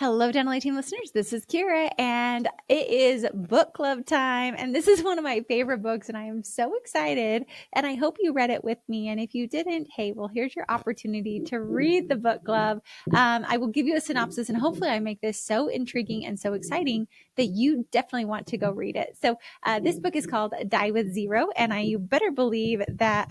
Hello, Dental Team listeners. This is Kiera, and it is book club time. And this is one of my favorite books, and I am so excited. And I hope you read it with me. And if you didn't, hey, well, here's your opportunity to read the book club. I will give you a synopsis, and hopefully, I make this so intriguing and so exciting that you definitely want to go read it. So, this book is called Die with Zero, and you better believe that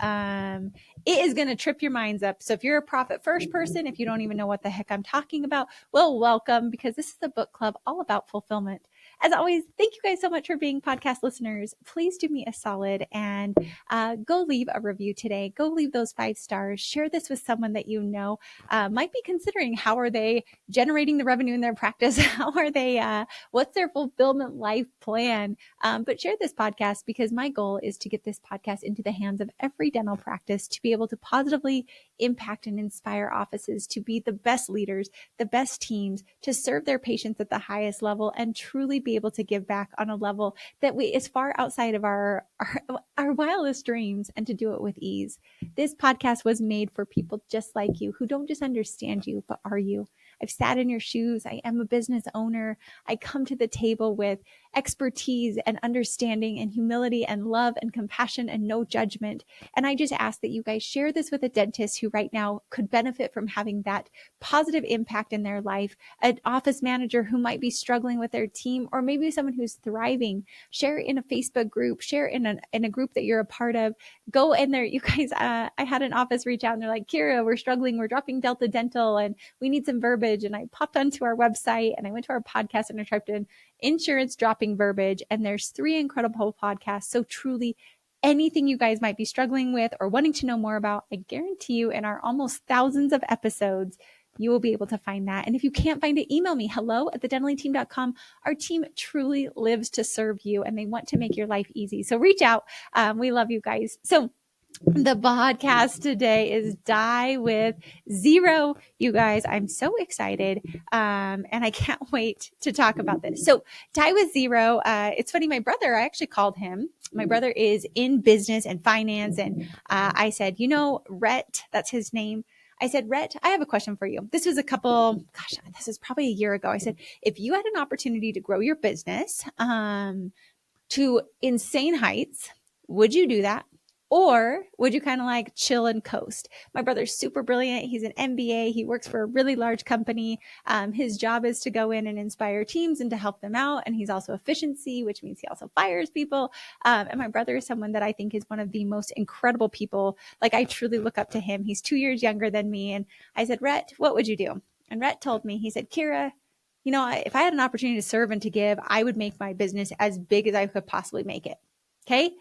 it is going to trip your minds up. So, if you're a profit first person, if you don't even know what the heck I'm talking about, well, welcome, because this is a book club all about fulfillment. As always, thank you guys so much for being podcast listeners. Please do me a solid and go leave a review today. Go leave those 5 stars. Share this with someone that you know might be considering how are they generating the revenue in their practice? How are they, what's their fulfillment life plan? But share this podcast, because my goal is to get this podcast into the hands of every dental practice to be able to positively impact and inspire offices to be the best leaders, the best teams, to serve their patients at the highest level and truly be able to give back on a level that is far outside of our wildest dreams, and to do it with ease. This podcast was made for people just like you, who don't just understand you, but are you. I've sat in your shoes. I am a business owner. I come to the table with expertise and understanding and humility and love and compassion and no judgment. And I just ask that you guys share this with a dentist who right now could benefit from having that positive impact in their life, an office manager who might be struggling with their team, or maybe someone who's thriving. Share in a Facebook group, share in a group that you're a part of. Go in there. You guys, I had an office reach out and they're like, Kiera, we're struggling. We're dropping Delta Dental and we need some verbiage. And I popped onto our website and I went to our podcast and I typed in insurance dropping verbiage. And there's 3 incredible podcasts. So truly, anything you guys might be struggling with or wanting to know more about, I guarantee you in our almost thousands of episodes, you will be able to find that. And if you can't find it, email me, hello@thedentaleteam.com. Our team truly lives to serve you and they want to make your life easy. So reach out. We love you guys. So the podcast today is Die with Zero. You guys, I'm so excited. And I can't wait to talk about this. So Die with Zero, it's funny. My brother, I actually called him. My brother is in business and finance. And I said, Rhett, that's his name. I said, Rhett, I have a question for you. This was this is probably a year ago. I said, if you had an opportunity to grow your business to insane heights, would you do that? Or would you kind of like chill and coast? My brother's super brilliant. He's an MBA. He works for a really large company. His job is to go in and inspire teams and to help them out. And he's also efficiency, which means he also fires people. And my brother is someone that I think is one of the most incredible people. Like, I truly look up to him. He's 2 years younger than me. And I said, Rhett, what would you do? And Rhett told me, he said, Kiera, if I had an opportunity to serve and to give, I would make my business as big as I could possibly make it. Okay.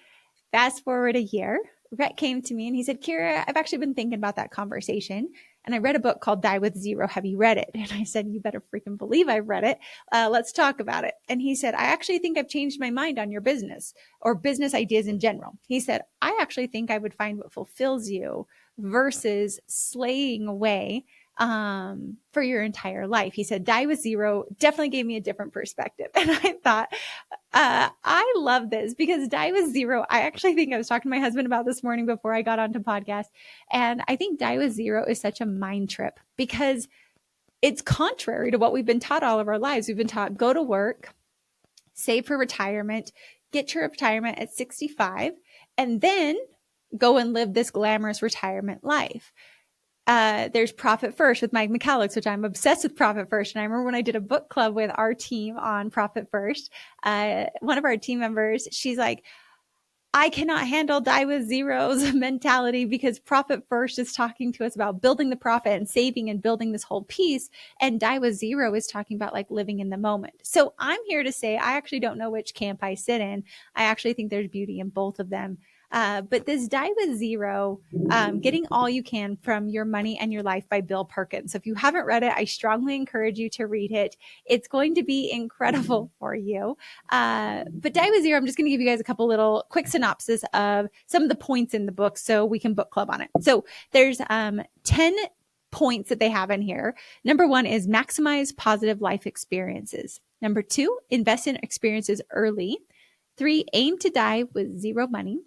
Fast forward a year, Rhett came to me and he said, Kiera, I've actually been thinking about that conversation. And I read a book called Die with Zero. Have you read it? And I said, you better freaking believe I've read it. Let's talk about it. And he said, I actually think I've changed my mind on your business or business ideas in general. He said, I actually think I would find what fulfills you versus slaying away for your entire life. He said, Die with Zero definitely gave me a different perspective. And I thought, I love this, because Die with Zero, I actually think I was talking to my husband about this morning before I got onto podcast. And I think Die with Zero is such a mind trip, because it's contrary to what we've been taught all of our lives. We've been taught, go to work, save for retirement, get your retirement at 65, and then go and live this glamorous retirement life. There's Profit First with Mike McCallix, which I'm obsessed with Profit First. And I remember when I did a book club with our team on Profit First, one of our team members, she's like, I cannot handle Die with Zero's mentality, because Profit First is talking to us about building the profit and saving and building this whole piece. And Die with Zero is talking about like living in the moment. So I'm here to say, I actually don't know which camp I sit in. I actually think there's beauty in both of them. But this Die with Zero, Getting All You Can from Your Money and Your Life by Bill Perkins. So if you haven't read it, I strongly encourage you to read it. It's going to be incredible for you. But Die with Zero, I'm just going to give you guys a couple little quick synopsis of some of the points in the book so we can book club on it. So there's 10 points that they have in here. Number 1 is maximize positive life experiences. Number 2, invest in experiences early. 3, aim to die with zero money.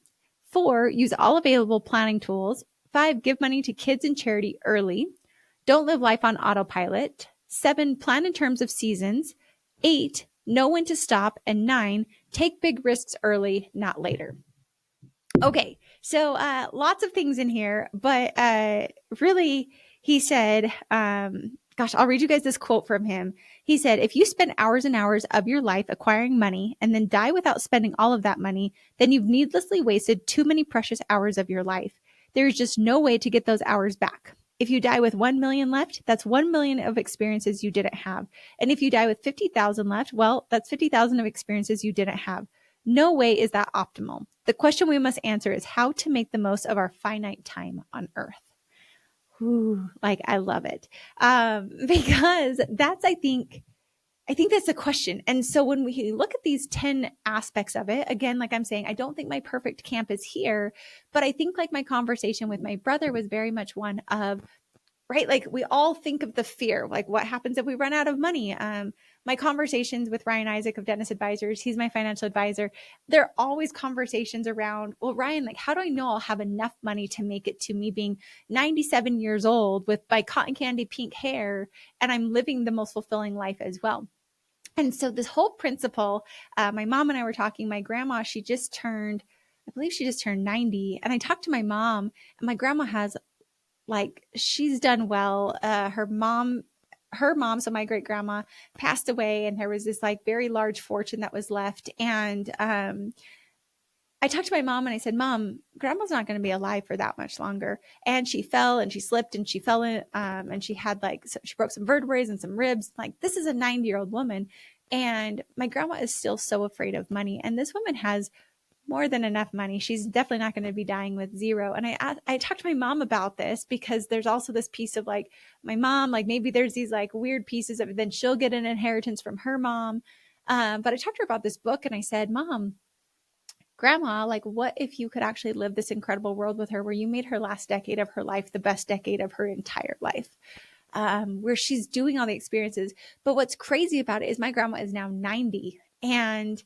4, use all available planning tools. 5, give money to kids and charity early. Don't live life on autopilot. 7, plan in terms of seasons. 8, know when to stop. And 9, take big risks early, not later. Okay, so lots of things in here, but really, he said, gosh, I'll read you guys this quote from him. He said, if you spend hours and hours of your life acquiring money and then die without spending all of that money, then you've needlessly wasted too many precious hours of your life. There is just no way to get those hours back. If you die with 1 million left, that's 1 million of experiences you didn't have. And if you die with 50,000 left, well, that's 50,000 of experiences you didn't have. No way is that optimal. The question we must answer is how to make the most of our finite time on earth. Ooh, like I love it. Because that's, I think that's the question. And so when we look at these 10 aspects of it, again, like I'm saying, I don't think my perfect camp is here, but I think like my conversation with my brother was very much one of, right? Like we all think of the fear, like what happens if we run out of money? My conversations with Ryan Isaac of Dentist Advisors, he's my financial advisor. There are always conversations around, well, Ryan, like, how do I know I'll have enough money to make it to me being 97 years old with my cotton candy pink hair, and I'm living the most fulfilling life as well? And so this whole principle, my mom and I were talking, my grandma, I believe she just turned 90. And I talked to my mom, and my grandma has, like, she's done well. Her mom, so my great grandma passed away, and there was this like very large fortune that was left. And I talked to my mom and I said, Mom, grandma's not going to be alive for that much longer. And she fell and she slipped and she fell in, and she had she broke some vertebrae and some ribs. Like, this is a 90-year-old woman. And my grandma is still so afraid of money. And this woman has more than enough money. She's definitely not going to be dying with zero. And I talked to my mom about this, because there's also this piece of like my mom, like maybe there's these like weird pieces of, then she'll get an inheritance from her mom. But I talked to her about this book, and I said, Mom, Grandma, like, what if you could actually live this incredible world with her where you made her last decade of her life the best decade of her entire life? Where she's doing all the experiences. But what's crazy about it is my grandma is now 90. And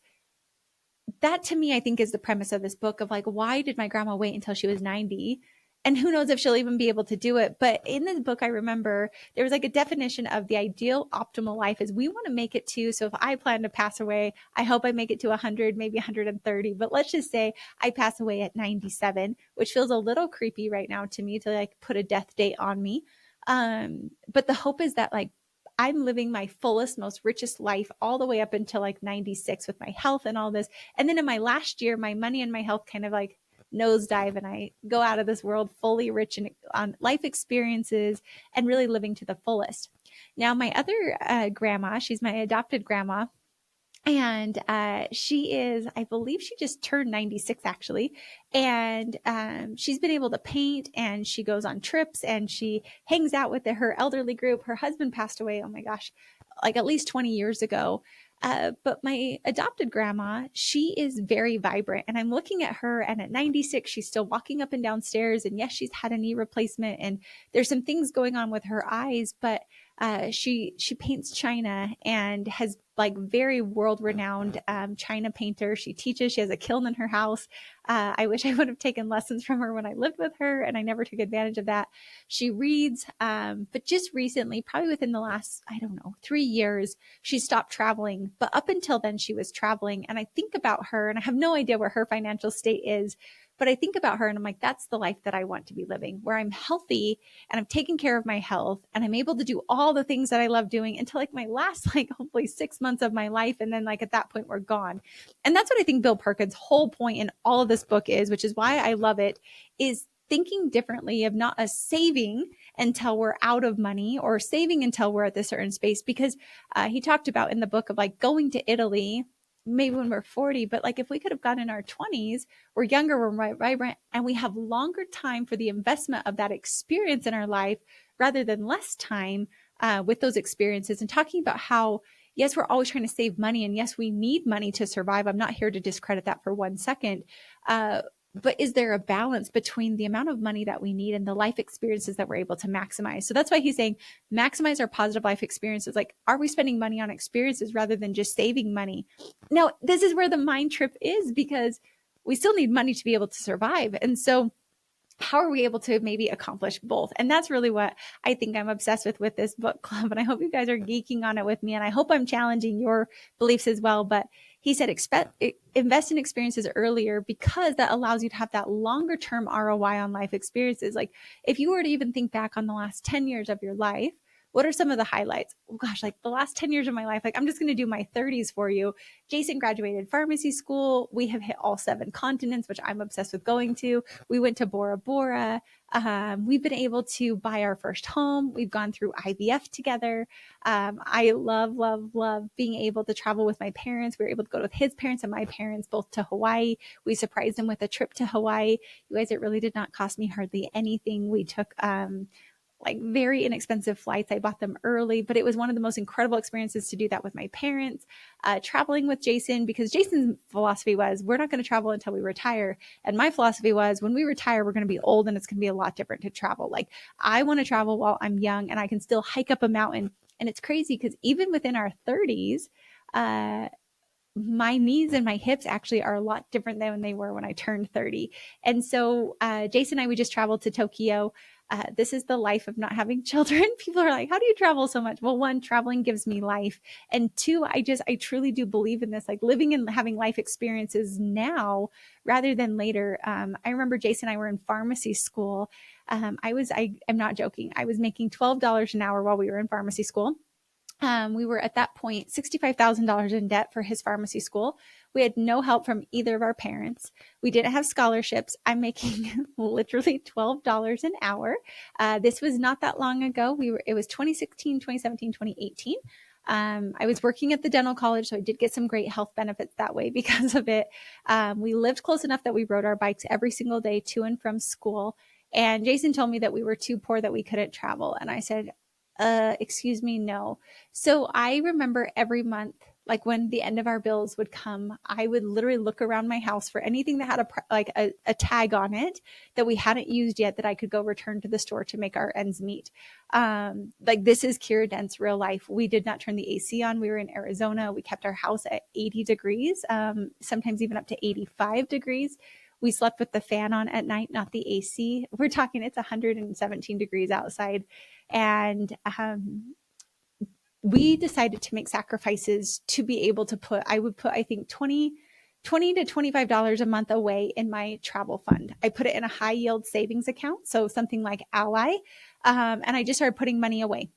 that, to me, I think is the premise of this book of like, why did my grandma wait until she was 90? And who knows if she'll even be able to do it. But in this book, I remember there was like a definition of the ideal optimal life is we want to make it to. So if I plan to pass away, I hope I make it to 100, maybe 130. But let's just say I pass away at 97, which feels a little creepy right now to me to like put a death date on me. But the hope is that like I'm living my fullest, most richest life all the way up until like 96 with my health and all this. And then in my last year, my money and my health kind of like nosedive, and I go out of this world fully rich on life experiences and really living to the fullest. Now, my other grandma, she's my adopted grandma. And she is, I believe she just turned 96 actually. And she's been able to paint, and she goes on trips, and she hangs out with her elderly group. Her husband passed away, oh my gosh, like at least 20 years ago. But my adopted grandma, she is very vibrant, and I'm looking at her, and at 96, she's still walking up and down stairs. And yes, she's had a knee replacement, and there's some things going on with her eyes, but she paints china and has like very world-renowned china painter. She teaches, she has a kiln in her house. I wish I would have taken lessons from her when I lived with her, and I never took advantage of that. She reads, but just recently, probably within the last, 3 years, she stopped traveling. But up until then, she was traveling. And I think about her, and I have no idea where her financial state is, but I think about her and I'm like, that's the life that I want to be living, where I'm healthy and I'm taking care of my health and I'm able to do all the things that I love doing until like my last, like hopefully 6 months of my life. And then like at that point, we're gone. And that's what I think Bill Perkins' whole point in all of this book is, which is why I love it, is thinking differently of not a saving until we're out of money or saving until we're at this certain space. Because he talked about in the book of like going to Italy, maybe when we're 40, but like if we could have gone in our 20s, we're younger, we're vibrant, and we have longer time for the investment of that experience in our life rather than less time with those experiences. And talking about how, yes, we're always trying to save money, and yes, we need money to survive. I'm not here to discredit that for 1 second. But is there a balance between the amount of money that we need and the life experiences that we're able to maximize? So that's why he's saying maximize our positive life experiences. Like, are we spending money on experiences rather than just saving money? Now, this is where the mind trip is, because we still need money to be able to survive. And so how are we able to maybe accomplish both? And that's really what I think I'm obsessed with this book club. And I hope you guys are geeking on it with me. And I hope I'm challenging your beliefs as well. But he said, invest in experiences earlier because that allows you to have that longer term ROI on life experiences. Like if you were to even think back on the last 10 years of your life, what are some of the highlights? Oh gosh, like the last 10 years of my life, like I'm just going to do my 30s for you. Jason graduated pharmacy school. We have hit all 7 continents, which I'm obsessed with going to. We went to Bora Bora. We've been able to buy our first home. We've gone through IVF together. I love, love, love being able to travel with my parents. We were able to go with his parents and my parents both to Hawaii. We surprised them with a trip to Hawaii. You guys, it really did not cost me hardly anything. We took like very inexpensive flights. I bought them early, but it was one of the most incredible experiences to do that with my parents, traveling with Jason, because Jason's philosophy was, we're not going to travel until we retire. And my philosophy was, when we retire, we're going to be old and it's going to be a lot different to travel. Like I want to travel while I'm young and I can still hike up a mountain. And it's crazy because even within our 30s, my knees and my hips actually are a lot different than when they were when I turned 30. And so Jason and I, we just traveled to Tokyo. This is the life of not having children. People are like, how do you travel so much? Well, 1, traveling gives me life. And 2, I truly do believe in this, like living and having life experiences now rather than later. I remember Jason and I were in pharmacy school. I am not joking. I was making $12 an hour while we were in pharmacy school. We were at that point $65,000 in debt for his pharmacy school. We had no help from either of our parents. We didn't have scholarships. I'm making literally $12 an hour. This was not that long ago. It was 2016, 2017, 2018. I was working at the dental college, so I did get some great health benefits that way because of it. We lived close enough that we rode our bikes every single day to and from school. And Jason told me that we were too poor that we couldn't travel. And I said, excuse me, no. So I remember every month, like when the end of our bills would come, I would literally look around my house for anything that had a tag on it that we hadn't used yet that I could go return to the store to make our ends meet. Like this is Kiera Dent's real life. We did not turn the AC on. We were in Arizona. We kept our house at 80 degrees, sometimes even up to 85 degrees. We slept with the fan on at night, not the AC. We're talking, it's 117 degrees outside. And we decided to make sacrifices to be able to I think $20 to $25 a month away in my travel fund. I put it in a high yield savings account, so something like Ally, and I just started putting money away.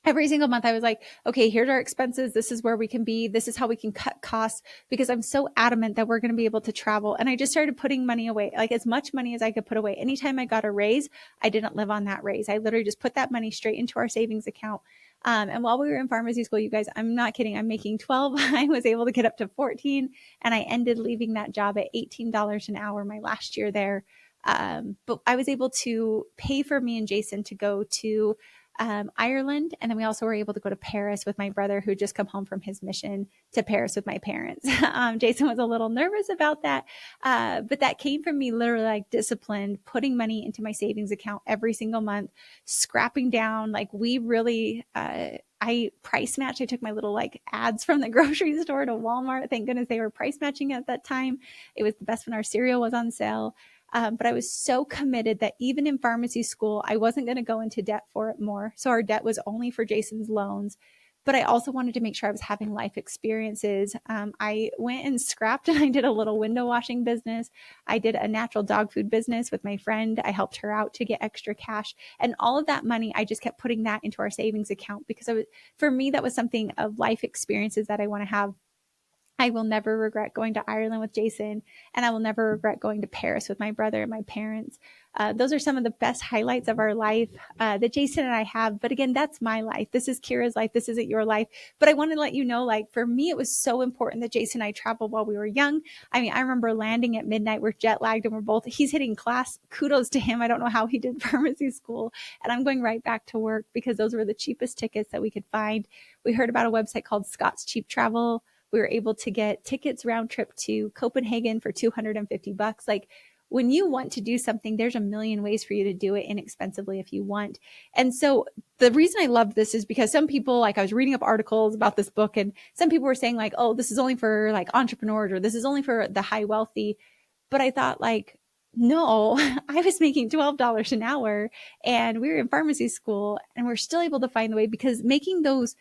Every single month I was like, okay, here's our expenses. This is where we can be. This is how we can cut costs, because I'm so adamant that we're going to be able to travel. And I just started putting money away, like as much money as I could put away. Anytime I got a raise, I didn't live on that raise. I literally just put that money straight into our savings account. And while we were in pharmacy school, you guys, I'm not kidding. I'm making 12. I was able to get up to 14, and I ended leaving that job at $18 an hour my last year there. But I was able to pay for me and Jason to go to Ireland. And then we also were able to go to Paris with my brother, who had just come home from his mission to Paris with my parents. Jason was a little nervous about that. But that came from me literally like disciplined, putting money into my savings account every single month, scrapping down. Like we really, I price matched. I took my little like ads from the grocery store to Walmart. Thank goodness they were price matching at that time. It was the best when our cereal was on sale. But I was so committed that even in pharmacy school, I wasn't going to go into debt for it more. So our debt was only for Jason's loans. But I also wanted to make sure I was having life experiences. I went and scrapped and I did a little window washing business. I did a natural dog food business with my friend. I helped her out to get extra cash. And all of that money, I just kept putting that into our savings account because for me, that was something of life experiences that I want to have. I will never regret going to Ireland with Jason, and I will never regret going to Paris with my brother and my parents. Those are some of the best highlights of our life that Jason and I have. But again, that's my life. This is Kiera's life. This isn't your life. But I want to let you know, like, for me, it was so important that Jason and I traveled while we were young. I mean, I remember landing at midnight. We're jet lagged and he's hitting class. Kudos to him. I don't know how he did pharmacy school. And I'm going right back to work because those were the cheapest tickets that we could find. We heard about a website called Scott's Cheap Travel. We were able to get tickets round trip to Copenhagen for $250. Like, when you want to do something, there's a million ways for you to do it inexpensively if you want. And so the reason I love this is because some people, like I was reading up articles about this book, and some people were saying like, oh, this is only for like entrepreneurs, or this is only for the high wealthy. But I thought, like, No, I was making $12 an hour and we were in pharmacy school and we're still able to find the way because making those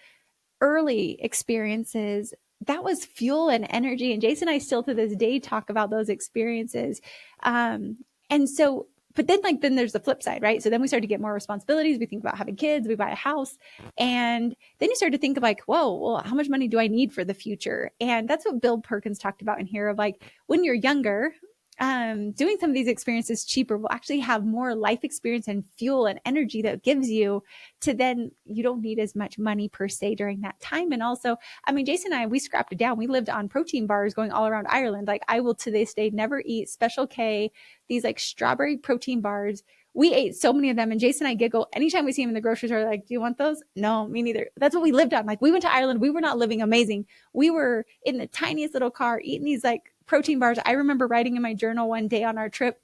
early experiences, that was fuel and energy. And Jason and I still to this day talk about those experiences. And so, but then there's the flip side, right? So then we start to get more responsibilities. We think about having kids, we buy a house. And then you start to think of like, whoa, well, how much money do I need for the future? And that's what Bill Perkins talked about in here of like, when you're younger, doing some of these experiences cheaper will actually have more life experience and fuel and energy that gives you to then you don't need as much money per se during that time. And also, I mean, Jason and I, we scrapped it down. We lived on protein bars going all around Ireland. Like I will to this day never eat Special K, these like strawberry protein bars. We ate so many of them, and Jason and I giggle anytime we see him in the grocery store. Like, do you want those? No, me neither. That's what we lived on. Like, we went to Ireland. We were not living amazing. We were in the tiniest little car eating these like protein bars. I remember writing in my journal one day on our trip,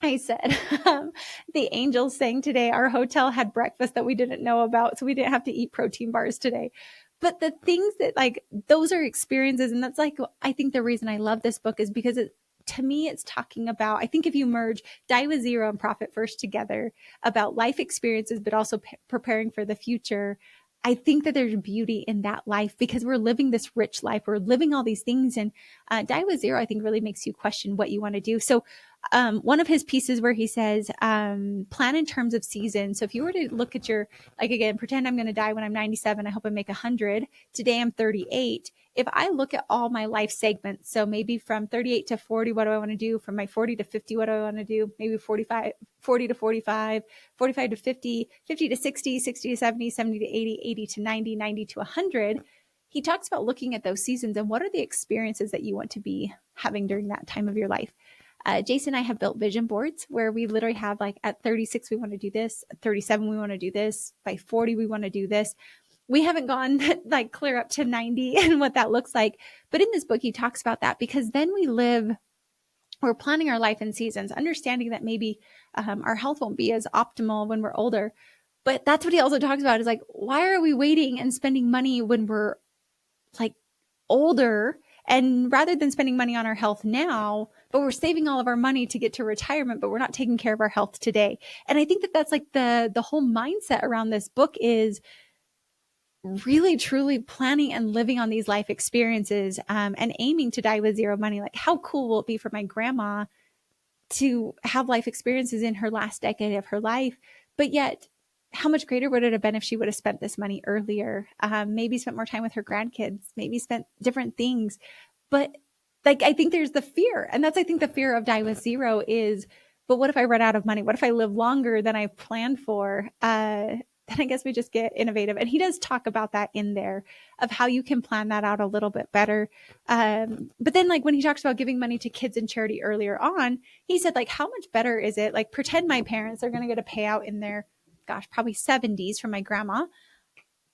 I said, the angels sang today. Our hotel had breakfast that we didn't know about, so we didn't have to eat protein bars today. But the things that like, those are experiences. And that's like, I think the reason I love this book is because to me, it's talking about, I think if you merge Die with Zero and Profit First together about life experiences, but also preparing for the future, I think that there's beauty in that life because we're living this rich life. We're living all these things. And Die with Zero, I think, really makes you question what you want to do. So one of his pieces where he says, plan in terms of season. So if you were to look at your, like, again, pretend I'm going to die when I'm 97. I hope I make 100. Today I'm 38. If I look at all my life segments, so maybe from 38 to 40, what do I want to do? From my 40 to 50, what do I want to do? Maybe 40 to 45, 45 to 50, 50 to 60, 60 to 70, 70 to 80, 80 to 90, 90 to 100. He talks about looking at those seasons and what are the experiences that you want to be having during that time of your life. Jason and I have built vision boards where we literally have like at 36, we want to do this. At 37, we want to do this. By 40, we want to do this. We haven't gone like clear up to 90 and what that looks like. But in this book, he talks about that because then we're planning our life in seasons, understanding that maybe our health won't be as optimal when we're older. But that's what he also talks about is like, why are we waiting and spending money when we're like older? And rather than spending money on our health now, but we're saving all of our money to get to retirement, but we're not taking care of our health today. And I think that that's like the whole mindset around this book is really truly planning and living on these life experiences and aiming to die with zero money. Like how cool will it be for my grandma to have life experiences in her last decade of her life, but yet how much greater would it have been if she would have spent this money earlier? Maybe spent more time with her grandkids, maybe spent different things. But like, I think there's the fear. And that's, I think the fear of Die with Zero is, but what if I run out of money? What if I live longer than I planned for? Then I guess we just get innovative. And he does talk about that in there of how you can plan that out a little bit better. But then like when he talks about giving money to kids in charity earlier on, he said like, how much better is it? Like pretend my parents are going to get a payout in their, probably 70s from my grandma.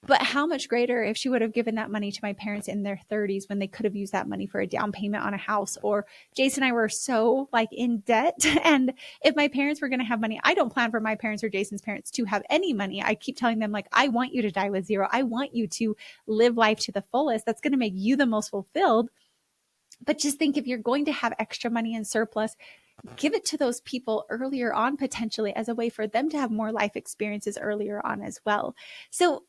But how much greater if she would have given that money to my parents in their 30s when they could have used that money for a down payment on a house. Or Jason and I were so like in debt. And if my parents were going to have money, I don't plan for my parents or Jason's parents to have any money. I keep telling them like, I want you to die with zero. I want you to live life to the fullest. That's going to make you the most fulfilled. But just think if you're going to have extra money in surplus, give it to those people earlier on, potentially as a way for them to have more life experiences earlier on as well. So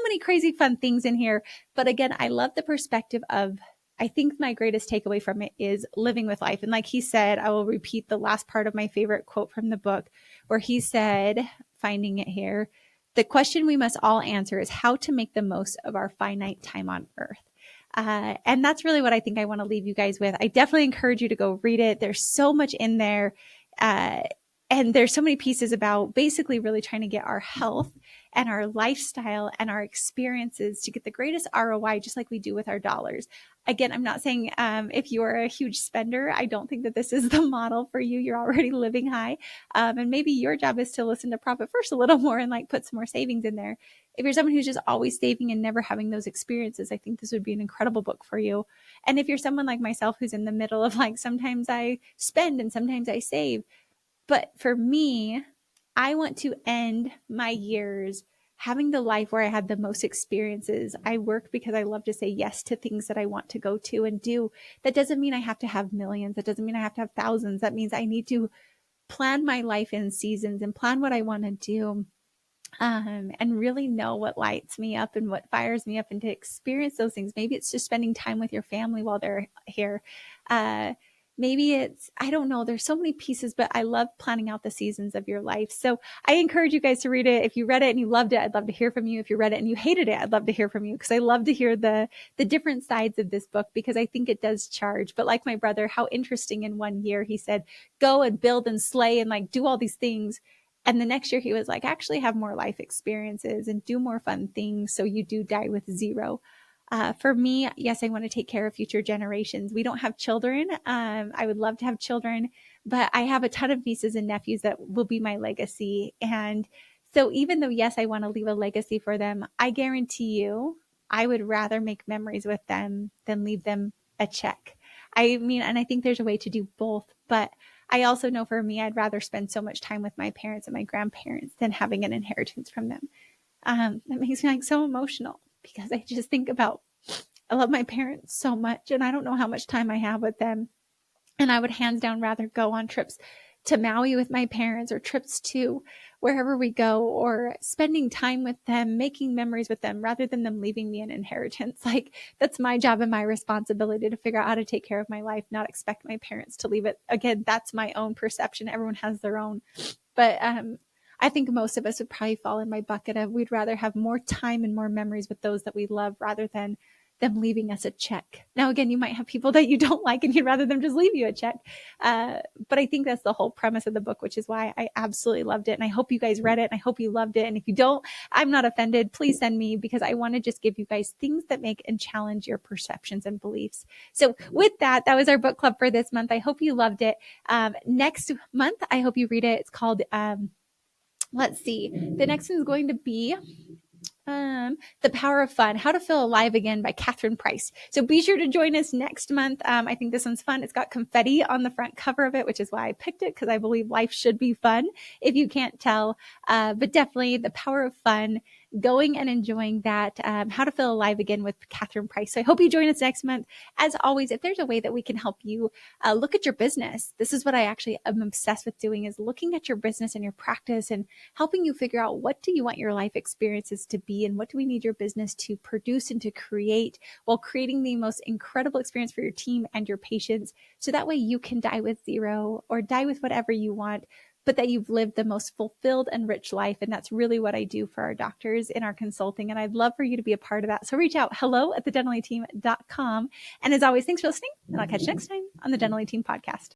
many crazy fun things in here. But again, I love the perspective of, I think my greatest takeaway from it is living with life. And like he said, I will repeat the last part of my favorite quote from the book where he said, finding it here, the question we must all answer is how to make the most of our finite time on earth. And that's really what I think I want to leave you guys with. I definitely encourage you to go read it. There's so much in there. And there's so many pieces about basically really trying to get our health and our lifestyle and our experiences to get the greatest ROI, just like we do with our dollars. Again, I'm not saying if you are a huge spender, I don't think that this is the model for you. You're already living high. And maybe your job is to listen to Profit First a little more and like put some more savings in there. If you're someone who's just always saving and never having those experiences, I think this would be an incredible book for you. And if you're someone like myself who's in the middle of like, sometimes I spend and sometimes I save. But for me, I want to end my years having the life where I had the most experiences. I work because I love to say yes to things that I want to go to and do. That doesn't mean I have to have millions. That doesn't mean I have to have thousands. That means I need to plan my life in seasons and plan what I want to do. And really know what lights me up and what fires me up, and to experience those things. Maybe it's just spending time with your family while they're here. Maybe it's, I don't know, there's so many pieces, but I love planning out the seasons of your life. So I encourage you guys to read it. If you read it and you loved it, I'd love to hear from you. If you read it and you hated it, I'd love to hear from you, because I love to hear the different sides of this book, because I think it does charge. But like my brother, how interesting, in one year he said, go and build and slay and like do all these things. And the next year he was like, actually have more life experiences and do more fun things, so you do die with zero. For me, yes, I want to take care of future generations. We don't have children. I would love to have children, but I have a ton of nieces and nephews that will be my legacy. And so even though, yes, I want to leave a legacy for them, I guarantee you, I would rather make memories with them than leave them a check. I mean, and I think there's a way to do both, but I also know for me, I'd rather spend so much time with my parents and my grandparents than having an inheritance from them. That makes me like so emotional, because I just think about, I love my parents so much, and I don't know how much time I have with them. And I would hands down rather go on trips to Maui with my parents, or trips to wherever we go, or spending time with them, making memories with them, rather than them leaving me an inheritance. Like, that's my job and my responsibility to figure out how to take care of my life, not expect my parents to leave it. Again, that's my own perception. Everyone has their own. But I think most of us would probably fall in my bucket of, we'd rather have more time and more memories with those that we love, rather than them leaving us a check. Now, again, you might have people that you don't like and you'd rather them just leave you a check. But I think that's the whole premise of the book, which is why I absolutely loved it. And I hope you guys read it, and I hope you loved it. And if you don't, I'm not offended. Please send me, because I want to just give you guys things that make and challenge your perceptions and beliefs. So with that, that was our book club for this month. I hope you loved it. Next month, I hope you read it. It's called, let's see, the next one is going to be The Power of Fun, How to Feel Alive Again by Catherine Price. So be sure to join us next month. I think this one's fun. It's got confetti on the front cover of it, which is why I picked it, because I believe life should be fun, if you can't tell. But definitely The Power of Fun, going and enjoying that, How to Feel Alive Again with Catherine Price. So I hope you join us next month. As always, if there's a way that we can help you look at your business, this is what I actually am obsessed with doing, is looking at your business and your practice and helping you figure out, what do you want your life experiences to be, and what do we need your business to produce and to create, while creating the most incredible experience for your team and your patients. So that way you can die with zero, or die with whatever you want, but that you've lived the most fulfilled and rich life. And that's really what I do for our doctors in our consulting. And I'd love for you to be a part of that. So reach out, hello@thedentallyteam.com. And as always, thanks for listening, and I'll catch you next time on the Dental Team Podcast.